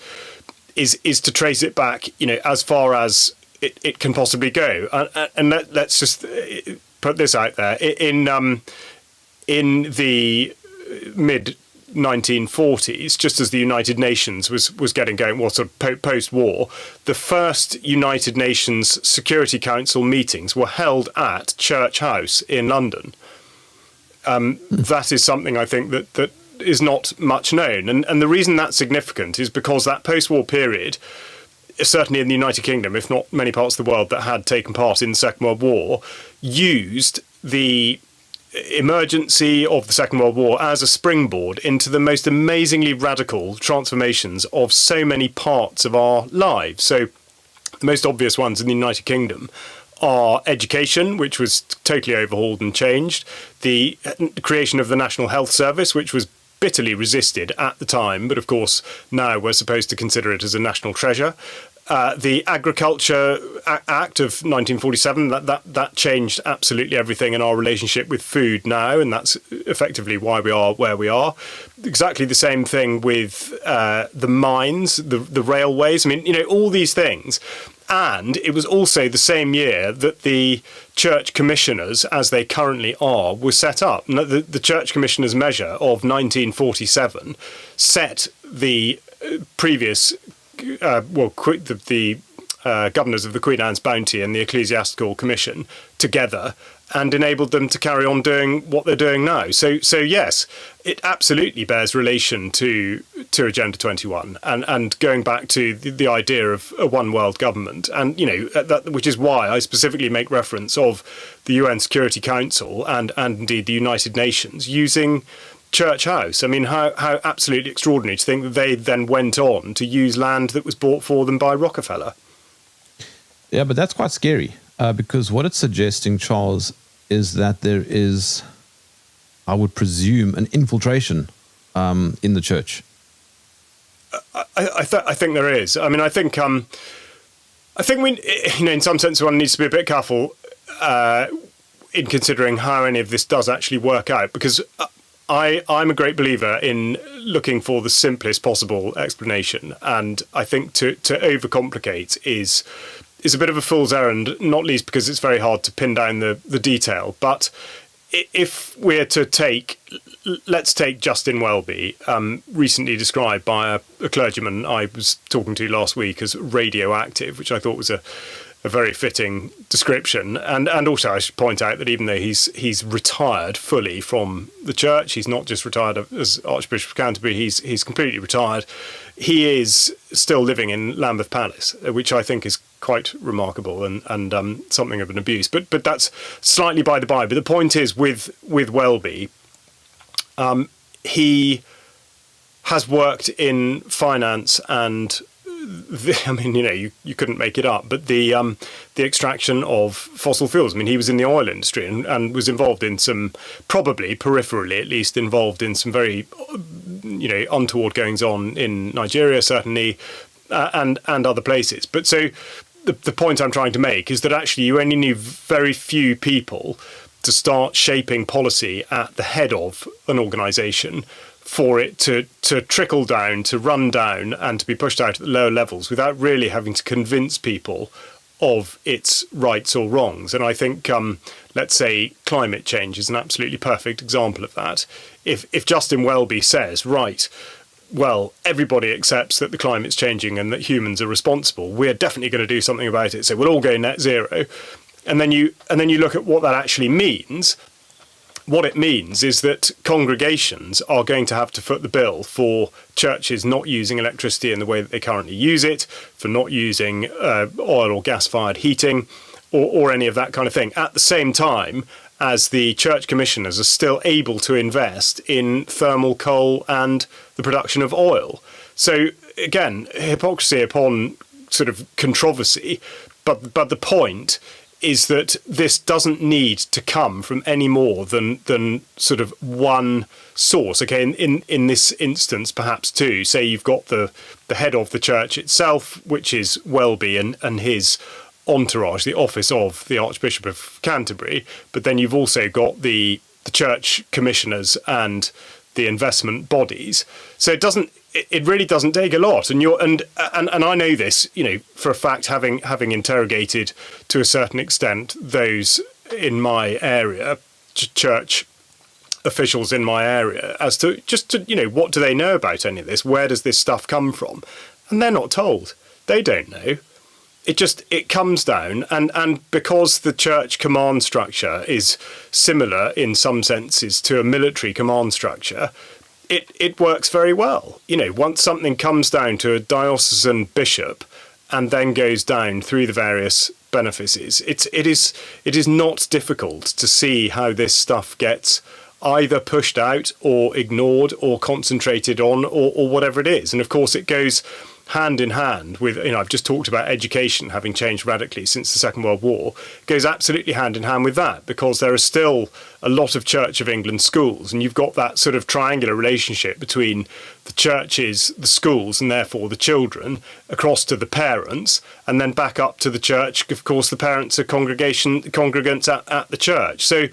is to trace it back, as far as it can possibly go. And let's just put this out there. In the mid 1940s, just as the United Nations was getting going, post-war, the first United Nations Security Council meetings were held at Church House in London. That is something I think that is not much known. And the reason that's significant is because that post-war period, certainly in the United Kingdom, if not many parts of the world that had taken part in the Second World War, used the emergency of the Second World War as a springboard into the most amazingly radical transformations of so many parts of our lives. So the most obvious ones in the United Kingdom our education, which was totally overhauled and changed, the creation of the National Health Service, which was bitterly resisted at the time, but of course now we're supposed to consider it as a national treasure. The Agriculture Act of 1947, that changed absolutely everything in our relationship with food now, and that's effectively why we are where we are. Exactly the same thing with the mines, the railways. I mean, all these things. And it was also the same year that the church commissioners, as they currently are, were set up. The church commissioners' measure of 1947 set the previous the governors of the Queen Anne's Bounty and the Ecclesiastical Commission together and enabled them to carry on doing what they're doing now. So yes, it absolutely bears relation to Agenda 21 and going back to the idea of a one world government. And, which is why I specifically make reference of the UN Security Council and indeed the United Nations using Church House. I mean, how absolutely extraordinary to think that they then went on to use land that was bought for them by Rockefeller. Yeah, but that's quite scary because what it's suggesting, Charles, is that there is, I would presume, an infiltration in the church. I think there is. I mean, I think we, in some sense, one needs to be a bit careful in considering how any of this does actually work out, because I'm a great believer in looking for the simplest possible explanation, and I think to overcomplicate is a bit of a fool's errand, not least because it's very hard to pin down the detail. But if we're to let's take Justin Welby, recently described by a clergyman I was talking to last week as radioactive, which I thought was a very fitting description. And also I should point out that even though he's retired fully from the church, he's not just retired as Archbishop of Canterbury, he's completely retired. He is still living in Lambeth Palace, which I think is quite remarkable and something of an abuse. But that's slightly by the by. But the point is with Welby, he has worked in finance and you couldn't make it up, but the extraction of fossil fuels. I mean, he was in the oil industry and was involved in some, probably peripherally at least, involved in some very, untoward goings on in Nigeria, certainly, and other places. But so the point I'm trying to make is that actually you only need very few people to start shaping policy at the head of an organisation for it to trickle down, to run down, and to be pushed out at the lower levels without really having to convince people of its rights or wrongs. And I think, let's say, climate change is an absolutely perfect example of that. If Justin Welby says, right, well, everybody accepts that the climate's changing and that humans are responsible, we're definitely going to do something about it, so we'll all go net zero. And then you look at what that actually means. What it means is that congregations are going to have to foot the bill for churches not using electricity in the way that they currently use it, for not using oil or gas-fired heating or any of that kind of thing, at the same time as the church commissioners are still able to invest in thermal coal and the production of oil. So, again, hypocrisy upon sort of controversy, but the point is that this doesn't need to come from any more than sort of one source. Okay, in this instance, perhaps two. Say you've got the head of the church itself, which is Welby and his entourage, the office of the Archbishop of Canterbury, but then you've also got the church commissioners and the investment bodies. So it really doesn't take a lot, and I know this, for a fact, having interrogated to a certain extent those in my area, church officials in my area, as to what do they know about any of this? Where does this stuff come from? And they're not told. They don't know. It comes down, and because the church command structure is similar in some senses to a military command structure, it works very well. Once something comes down to a diocesan bishop and then goes down through the various benefices, it is not difficult to see how this stuff gets either pushed out or ignored or concentrated on or whatever it is. And of course it goes hand in hand with, I've just talked about education having changed radically since the Second World War, goes absolutely hand in hand with that, because there are still a lot of Church of England schools, and you've got that sort of triangular relationship between the churches, the schools, and therefore the children, across to the parents, and then back up to the church. Of course, the parents are congregants at the church. So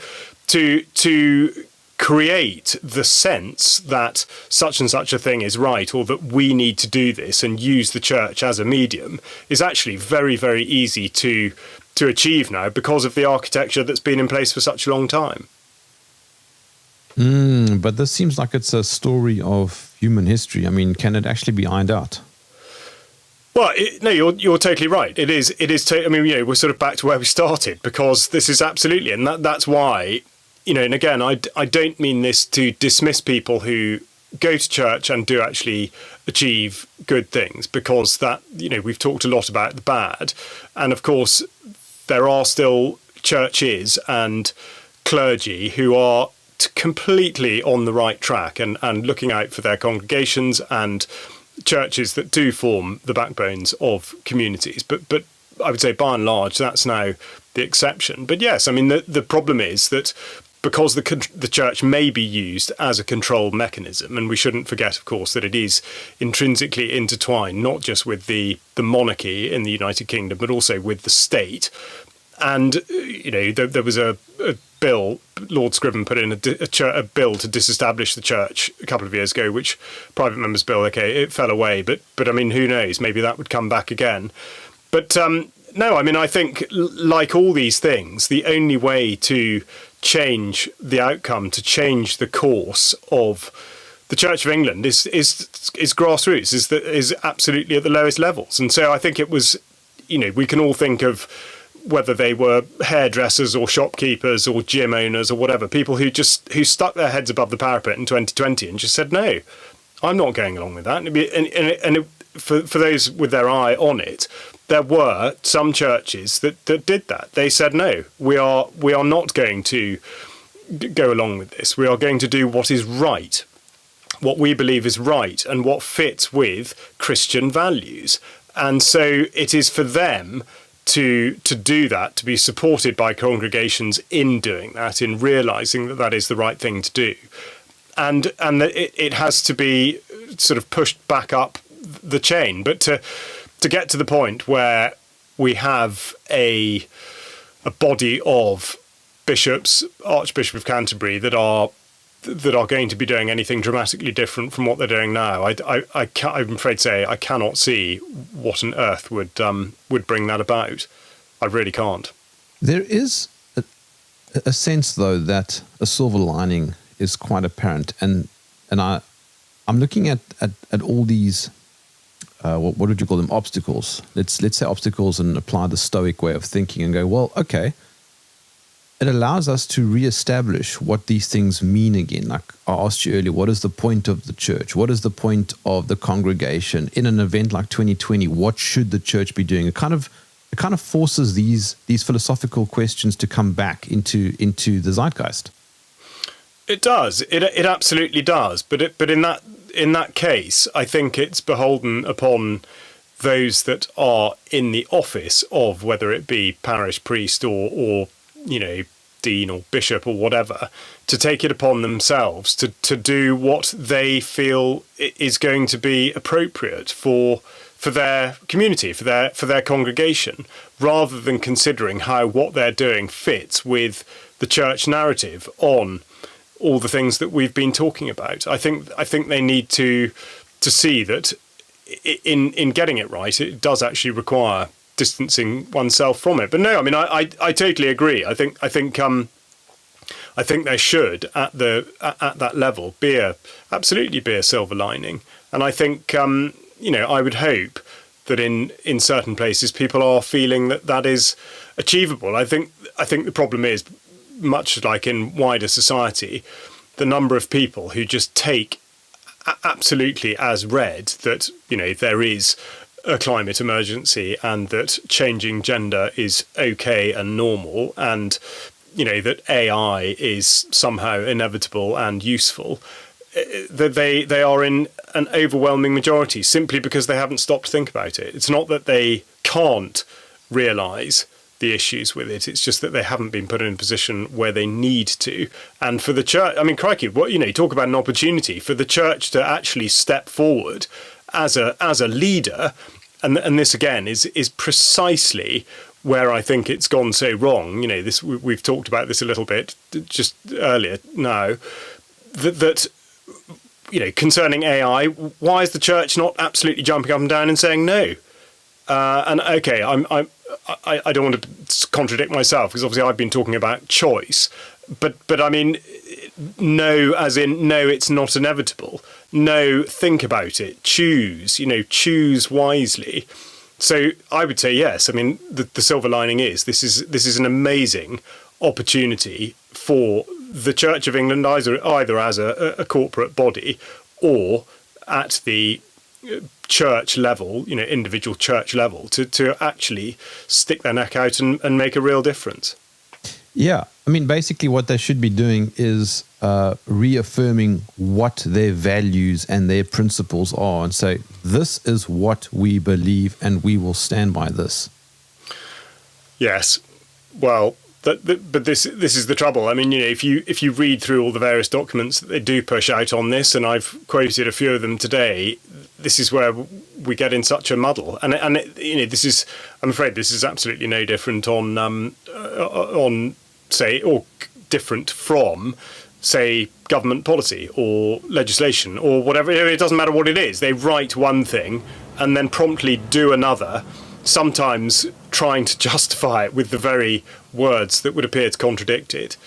to create the sense that such and such a thing is right, or that we need to do this and use the church as a medium, is actually very, very easy to achieve now, because of the architecture that's been in place for such a long time. But this seems like it's a story of human history. I mean, can it actually be ironed out? Well, no, you're totally right. It is. I mean, we're sort of back to where we started, because this is absolutely, and that's why, and again, I don't mean this to dismiss people who go to church and do actually achieve good things, because that, we've talked a lot about the bad, and of course there are still churches and clergy who are completely on the right track and looking out for their congregations, and churches that do form the backbones of communities. But I would say by and large that's now the exception. But yes, I mean the problem is that because the church may be used as a control mechanism, and we shouldn't forget, of course, that it is intrinsically intertwined not just with the monarchy in the United Kingdom, but also with the state. And there was a bill, Lord Scriven put in a bill to disestablish the church a couple of years ago, which private members bill, it fell away, but I mean, who knows, maybe that would come back again. But no, I mean, I think like all these things, the only way to change the outcome, to change the course of the Church of England is grassroots, is absolutely at the lowest levels. And so I think it was, we can all think of whether they were hairdressers or shopkeepers or gym owners or whatever, people who stuck their heads above the parapet in 2020 and just said, no, I'm not going along with that. And for those with their eye on it, there were some churches that did that. They said, no, we are not going to go along with this. We are going to do what is right, what we believe is right, and what fits with Christian values. And so it is for them to do that, to be supported by congregations in doing that, in realising that that is the right thing to do. And that it has to be sort of pushed back up the chain. But to get to the point where we have a body of bishops, Archbishop of Canterbury, that are going to be doing anything dramatically different from what they're doing now, I'm afraid to say I cannot see what on earth would bring that about. I really can't. There is a sense, though, that a silver lining is quite apparent, and I'm looking at all these. What would you call them? Obstacles. Let's say obstacles, and apply the Stoic way of thinking and go, well, okay. It allows us to reestablish what these things mean again. Like I asked you earlier, what is the point of the church? What is the point of the congregation in an event like 2020? What should the church be doing? It kind of forces these philosophical questions to come back into the zeitgeist. It does. It absolutely does. But in that case, I think it's beholden upon those that are in the office of, whether it be parish priest or dean or bishop or whatever, to take it upon themselves to do what they feel is going to be appropriate for their community, for their congregation, rather than considering how what they're doing fits with the church narrative on all the things that we've been talking about. I think they need to see that in getting it right, it does actually require distancing oneself from it. But no, I mean, I totally agree. I think there should at that level absolutely be a silver lining. And I think I would hope that in certain places people are feeling that is achievable. I think the problem is, much like in wider society, the number of people who just take absolutely as read that there is a climate emergency and that changing gender is okay and normal, and that AI is somehow inevitable and useful, that they are in an overwhelming majority simply because they haven't stopped to think about it. It's not that they can't realise the issues with it. It's just that they haven't been put in a position where they need to. And for the church, I mean, crikey, you talk about an opportunity for the church to actually step forward as a leader. And this again is precisely where I think it's gone so wrong. We've talked about this a little bit just earlier now, that concerning AI, why is the church not absolutely jumping up and down and saying no? And okay, I don't want to contradict myself, because obviously I've been talking about choice, but I mean, no, as in no, it's not inevitable. No, think about it. Choose wisely. So I would say yes. I mean, the silver lining is this is an amazing opportunity for the Church of England, either as a corporate body or at the church level, individual church level, to actually stick their neck out and make a real difference. Yeah. I mean, basically what they should be doing is reaffirming what their values and their principles are and say, this is what we believe and we will stand by this. Yes. Well, but this is the trouble. I mean, if you read through all the various documents that they do push out on this, and I've quoted a few of them today, this is where we get in such a muddle. And this is, I'm afraid, this is absolutely no different on say, or different from, say, government policy or legislation or whatever. It doesn't matter what it is. They write one thing and then promptly do another, sometimes trying to justify it with the very words that would appear to contradict it.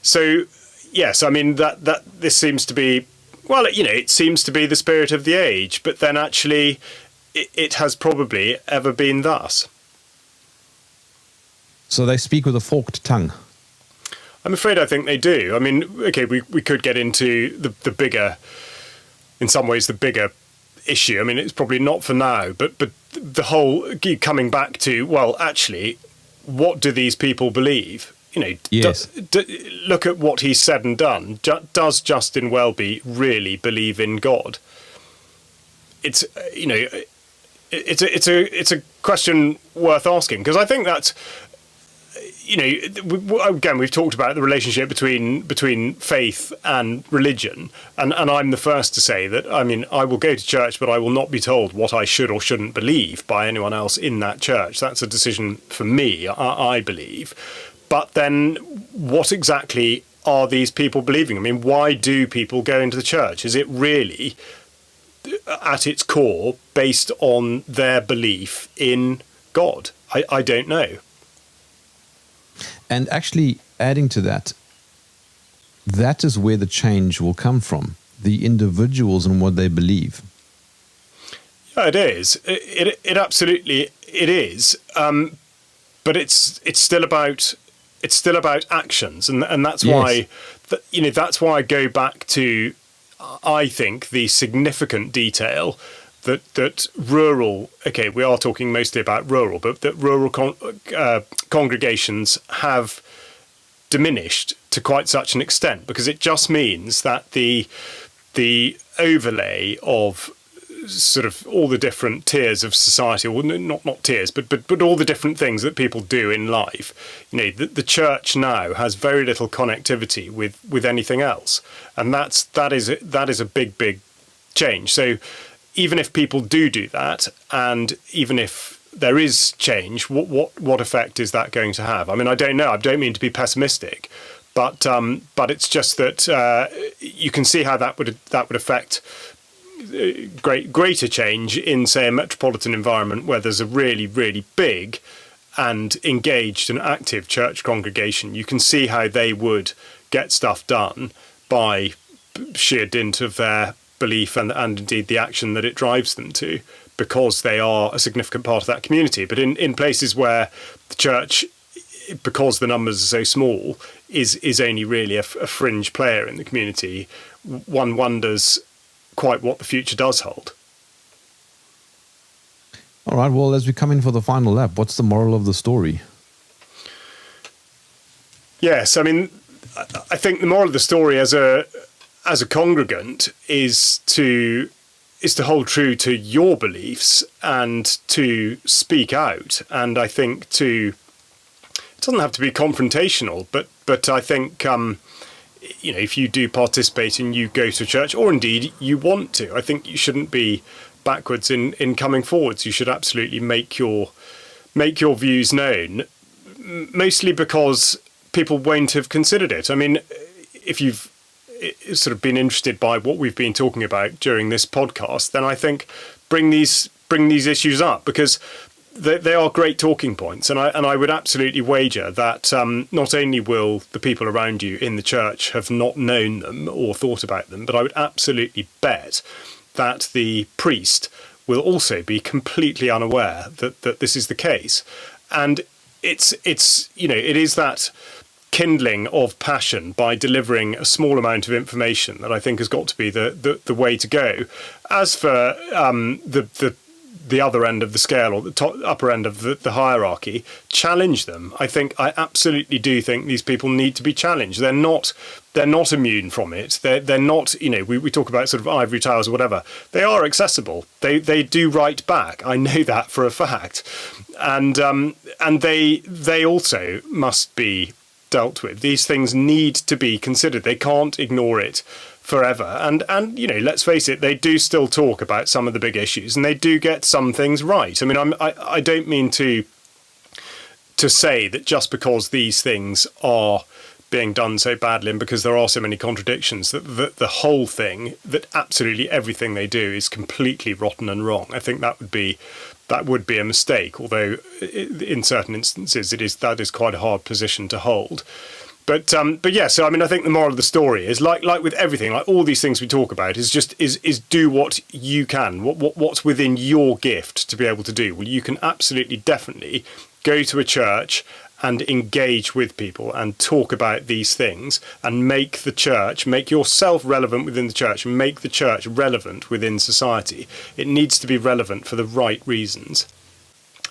So, yes, I mean, that this seems to be, well, it seems to be the spirit of the age, but then actually it has probably ever been thus. So they speak with a forked tongue. I'm afraid I think they do. I mean, okay, we could get into the bigger, in some ways, the bigger issue. I mean, it's probably not for now, but the whole coming back to, well, actually, what do these people believe? Yes. Look at what he's said and done. Does Justin Welby really believe in God? It's it's a question worth asking, because I think that's, again, we've talked about the relationship between faith and religion, and I'm the first to say that, I mean, I will go to church, but I will not be told what I should or shouldn't believe by anyone else in that church. That's a decision for me, I believe. But then what exactly are these people believing? I mean, why do people go into the church? Is it really, at its core, based on their belief in God? I don't know. And actually, adding to that, that is where the change will come from, the individuals and what they believe. Yeah, it is. It absolutely it is. But it's still about actions, and that's why that's why I go back to, I think, the significant detail that rural, okay, we are talking mostly about rural, but that rural congregations have diminished to quite such an extent, because it just means that the overlay of sort of all the different tiers of society, or not tiers, but all the different things that people do in life, the church now has very little connectivity with anything else, and that is a big change. So even if people do that, and even if there is change, what effect is that going to have? I mean, I don't know. I don't mean to be pessimistic, but it's just that you can see how that would affect greater change in, say, a metropolitan environment where there's a really, really big and engaged and active church congregation. You can see how they would get stuff done by sheer dint of their belief and indeed the action that it drives them to, because they are a significant part of that community. But in places where the church, because the numbers are so small, is only really a fringe player in the community, one wonders quite what the future does hold. All right, well, as we come in for the final lap, what's the moral of the story? Yes, I mean, I think the moral of the story as a congregant is to to hold true to your beliefs and to speak out. And I think it doesn't have to be confrontational, but I think, if you do participate and you go to church, or indeed you want to, I think you shouldn't be backwards in coming forwards. You should absolutely make your views known, mostly because people won't have considered it. I mean, if you've sort of been interested by what we've been talking about during this podcast, then I think bring these issues up, because they are great talking points, and I would absolutely wager that not only will the people around you in the church have not known them or thought about them, but I would absolutely bet that the priest will also be completely unaware that this is the case. And it is that kindling of passion by delivering a small amount of information that I think has got to be the way to go. As for the other end of the scale, or the upper end of the hierarchy, challenge them. I absolutely do think these people need to be challenged. They're not immune from it. They're not, we talk about sort of ivory towers or whatever. They are accessible. They do write back. I know that for a fact. And they also must be dealt with. These things need to be considered. They can't ignore it forever. And let's face it, they do still talk about some of the big issues, and they do get some things right. I mean, I don't mean to say that just because these things are being done so badly and because there are so many contradictions, that the whole thing, that absolutely everything they do is completely rotten and wrong. I think that would be a mistake, although in certain instances that is quite a hard position to hold. But yeah, so I mean, I think the moral of the story is like with everything, like all these things we talk about, is do what you can, what's within your gift to be able to do. Well, you can absolutely, definitely go to a church and engage with people and talk about these things and make yourself relevant within the church and make the church relevant within society. It needs to be relevant for the right reasons.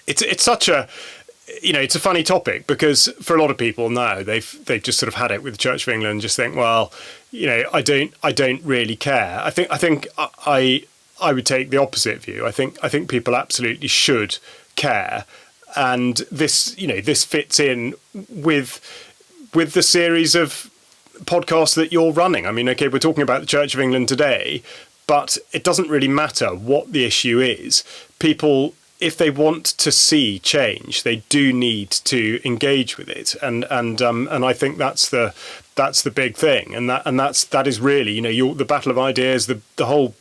It's such a, it's a funny topic, because for a lot of people now, they've just sort of had it with the Church of England and just think, well, I don't really care. I think I would take the opposite view. I think people absolutely should care. And this fits in with the series of podcasts that you're running. I mean, okay, we're talking about the Church of England today, but it doesn't really matter what the issue is. People, if they want to see change, they do need to engage with it, and I think that's the big thing, and that is really the battle of ideas, the whole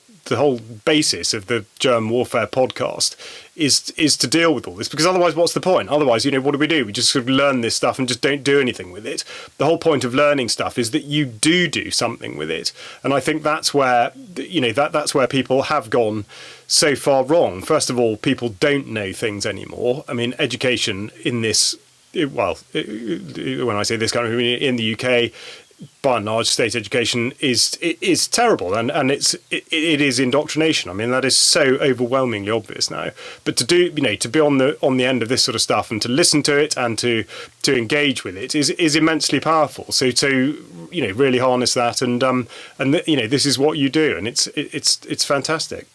basis of the Jerm Warfare podcast is to deal with all this, because otherwise what's the point? Otherwise, what do? We just sort of learn this stuff and just don't do anything with it. The whole point of learning stuff is that you do something with it, and I think that's where that's where people have gone so far wrong. First of all, people don't know things anymore. I mean, education in this, when I say this country, I mean in the UK, by and large, state education is terrible, and it is indoctrination. I mean, that is so overwhelmingly obvious now. But to be on the end of this sort of stuff and to listen to it and to engage with it is immensely powerful. So to really harness that, and this is what you do, and it's fantastic.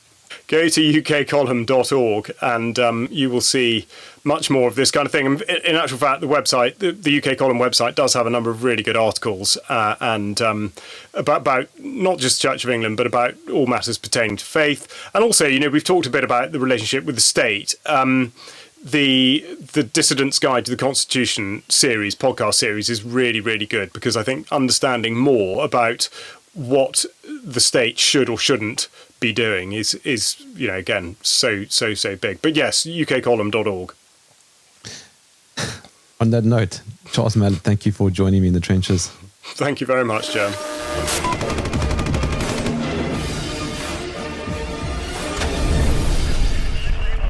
Go to ukcolumn.org and you will see much more of this kind of thing. And in actual fact, the website, the UK Column website, does have a number of really good articles and about not just Church of England, but about all matters pertaining to faith. And also, we've talked a bit about the relationship with the state. The Dissident's Guide to the Constitution podcast series is really, really good, because I think understanding more about what the state should or shouldn't be doing is again so big. But yes, ukcolumn.org. On that note, Charles Malet, thank you for joining me in the trenches. Thank you very much, Jerm.